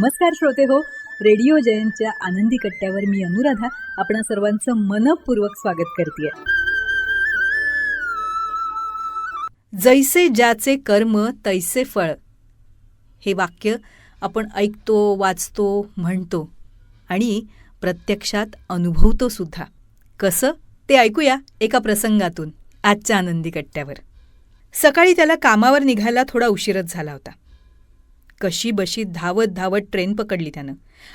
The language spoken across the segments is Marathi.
नमस्कार श्रोते हो, रेडिओ जयंतच्या आनंदी कट्ट्यावर मी अनुराधा आपणा सर्वांचं मनपूर्वक स्वागत करते. जैसे ज्याचे कर्म तैसे फळ, हे वाक्य आपण ऐकतो, वाचतो, म्हणतो आणि प्रत्यक्षात अनुभवतो सुद्धा. कसं ते ऐकूया एका प्रसंगातून आजच्या आनंदी कट्ट्यावर. सकाळी त्याला कामावर निघायला थोडा उशीरच झाला होता. कशी बशी धावत धावत ट्रेन पकडली त्यानं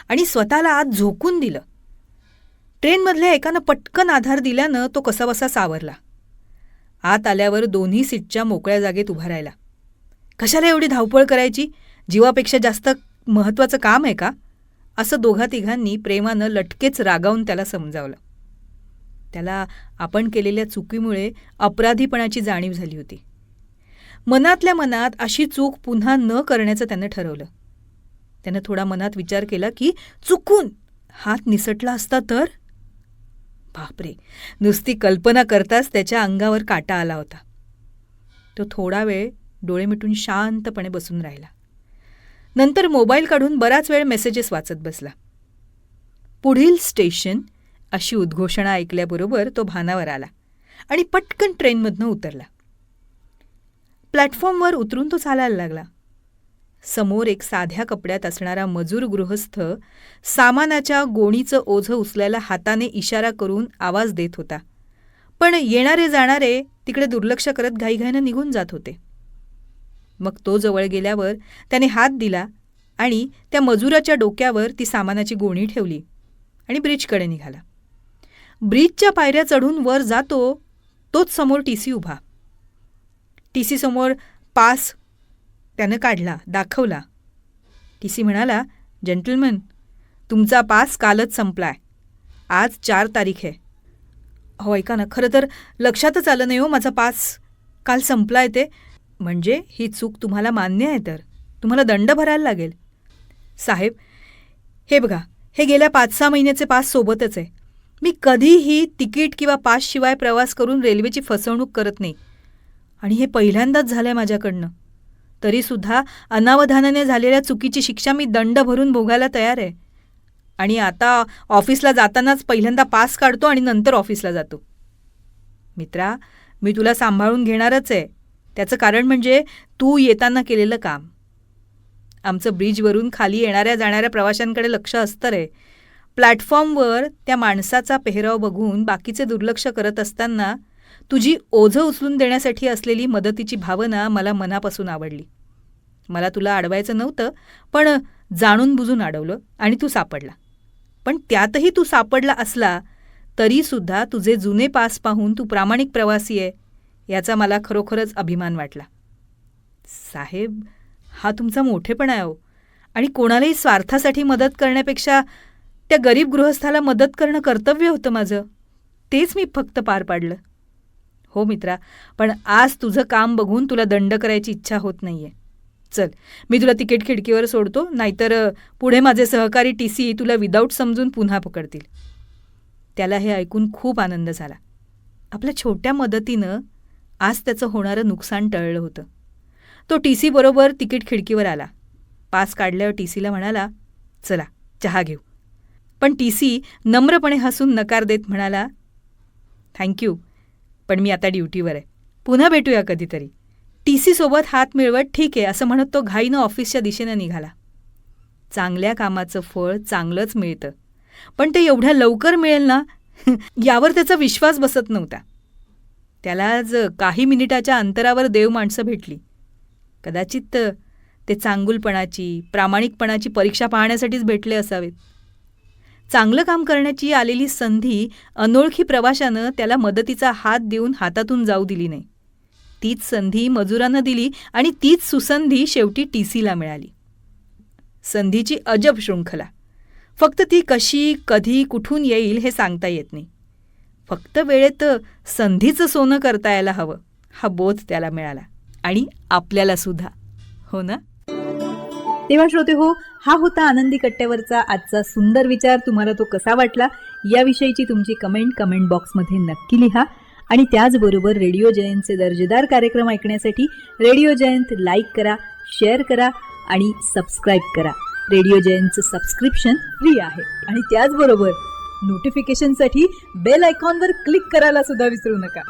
आणि स्वतःला आत झोकून दिलं. ट्रेनमधल्या एकानं पटकन आधार दिल्यानं तो कसाबसा सावरला. आत आल्यावर दोन्ही सीटच्या मोकळ्या जागेत उभा राहिला. कशाला एवढी धावपळ करायची, जीवापेक्षा जास्त महत्त्वाचं काम आहे का, असं दोघा तिघांनी प्रेमानं लटकेच रागावून त्याला समजावलं. त्याला आपण केलेल्या चुकीमुळे अपराधीपणाची जाणीव झाली होती. मनातल्या मनात अशी चूक पुन्हा न करण्याचं त्यानं ठरवलं. त्यानं थोडा मनात विचार केला की चुकून हात निसटला असता तर. बापरे, नुसती कल्पना करताच त्याच्या अंगावर काटा आला होता. तो थोडा वेळ डोळे मिटून शांतपणे बसून राहिला. नंतर मोबाईल काढून बराच वेळ मेसेजेस वाचत बसला. पुढील स्टेशन अशी उद्घोषणा ऐकल्याबरोबर तो भानावर आला आणि पटकन ट्रेनमधनं उतरला. प्लॅटफॉर्मवर उतरून तो चालायला लागला. समोर एक साध्या कपड्यात असणारा मजूर गृहस्थ सामानाच्या गोणीचं ओझं उचलायला हाताने इशारा करून आवाज देत होता. पण येणारे जाणारे तिकडे दुर्लक्ष करत घाईघाईनं निघून जात होते. मग तो जवळ गेल्यावर त्याने हात दिला आणि त्या मजुराच्या डोक्यावर ती सामानाची गोणी ठेवली आणि ब्रिजकडे निघाला. ब्रिजच्या पायऱ्या चढून वर जातो तोच समोर टीसी उभा. टीसी समोर पास त्यानं काढला, दाखवला. टीसी म्हणाला, जेंटलमन, तुमचा पास कालच संपलाय. आज 4 तारीख आहे. हो ऐका ना, खरं तर लक्षातच आलं नाही हो, माझा पास काल संपलाय ते. म्हणजे ही चूक तुम्हाला मान्य आहे तर तुम्हाला दंड भरायला लागेल. साहेब, हे बघा, हे गेल्या 5-6 महिन्याचे पास सोबतच आहे. मी कधीही तिकीट किंवा पासशिवाय प्रवास करून रेल्वेची फसवणूक करत नाही आणि हे पहिल्यांदाच झालं आहे माझ्याकडनं. तरीसुद्धा अनावधानाने झालेल्या चुकीची शिक्षा मी दंड भरून भोगायला तयार आहे. आणि आता ऑफिसला जातानाच पहिल्यांदा पास काढतो आणि नंतर ऑफिसला जातो. मित्रा, मी तुला सांभाळून घेणारच आहे. त्याचं कारण म्हणजे तू येताना केलेलं काम. आमचं ब्रिजवरून खाली येणाऱ्या जाणाऱ्या प्रवाशांकडे लक्ष असतं रे. प्लॅटफॉर्मवर त्या माणसाचा पेहराव बघून बाकीचे दुर्लक्ष करत असताना तुझी ओझं उचलून देण्यासाठी असलेली मदतीची भावना मला मनापासून आवडली. मला तुला अडवायचं नव्हतं, पण जाणून बुजून अडवलं आणि तू सापडला. पण त्यातही तू सापडला असला तरीसुद्धा तुझे जुने पास पाहून तू प्रामाणिक प्रवासी आहे याचा मला खरोखरच अभिमान वाटला. साहेब, हा तुमचा मोठेपणा आहे हो. आणि कोणालाही स्वार्थासाठी मदत करण्यापेक्षा त्या गरीब गृहस्थाला मदत करणं कर्तव्य होतं माझं. तेच मी फक्त पार पाडलं. हो मित्रा, पण आज तुझं काम बघून तुला दंड करायची इच्छा होत नाहीये. चल, मी तुला तिकीट खिडकीवर सोडतो, नाहीतर पुढे माझे सहकारी टीसी तुला विदाऊट समजून पुन्हा पकडतील. त्याला हे ऐकून खूप आनंद झाला. आपल्या छोट्या मदतीनं आज त्याचं होणारं नुकसान टळलं होतं. तो टीसी बरोबर तिकीट खिडकीवर आला. पास काढल्यावर टीसीला म्हणाला, चला चहा घेऊ. पण टीसी नम्रपणे हसून नकार देत म्हणाला, थँक्यू, पण मी आता ड्युटीवर आहे. पुन्हा भेटूया कधीतरी. टीसीसोबत हात मिळवत ठीक आहे असं म्हणत तो घाईनं ऑफिसच्या दिशेनं निघाला. चांगल्या कामाचं फळ चांगलंच मिळतं, पण ते एवढ्या लवकर मिळेल ना यावर त्याचा विश्वास बसत नव्हता. त्याला आज काही मिनिटाच्या अंतरावर देव माणसं भेटली. कदाचित ते चांगुलपणाची, प्रामाणिकपणाची परीक्षा पाहण्यासाठीच भेटले असावेत. चांगलं काम करण्याची आलेली संधी अनोळखी प्रवाशानं त्याला मदतीचा हात देऊन हातातून जाऊ दिली नाही. तीच संधी मजुरानं दिली आणि तीच सुसंधी शेवटी टीसीला मिळाली. संधीची अजब शृंखला. फक्त ती कशी, कधी, कुठून येईल हे सांगता येत नाही. फक्त वेळेत संधीचं सोनं करता यायला हवं, हा बोध त्याला मिळाला. आणि आपल्याला सुद्धा, हो ना? तेव्हा श्रोते हो, हा होता आनंदी कट्ट्यावरचा आजचा सुंदर विचार. तुम्हाला तो कसा वाटला याविषयीची तुमची कमेंट बॉक्समध्ये नक्की लिहा. आणि त्याचबरोबर रेडिओ जयंतचे दर्जेदार कार्यक्रम ऐकण्यासाठी रेडिओ जयंत लाईक करा, शेअर करा आणि सबस्क्राईब करा. रेडिओ जयंतचं सबस्क्रिप्शन फ्री आहे आणि त्याचबरोबर नोटिफिकेशनसाठी बेल आयकॉनवर क्लिक करायला सुद्धा विसरू नका.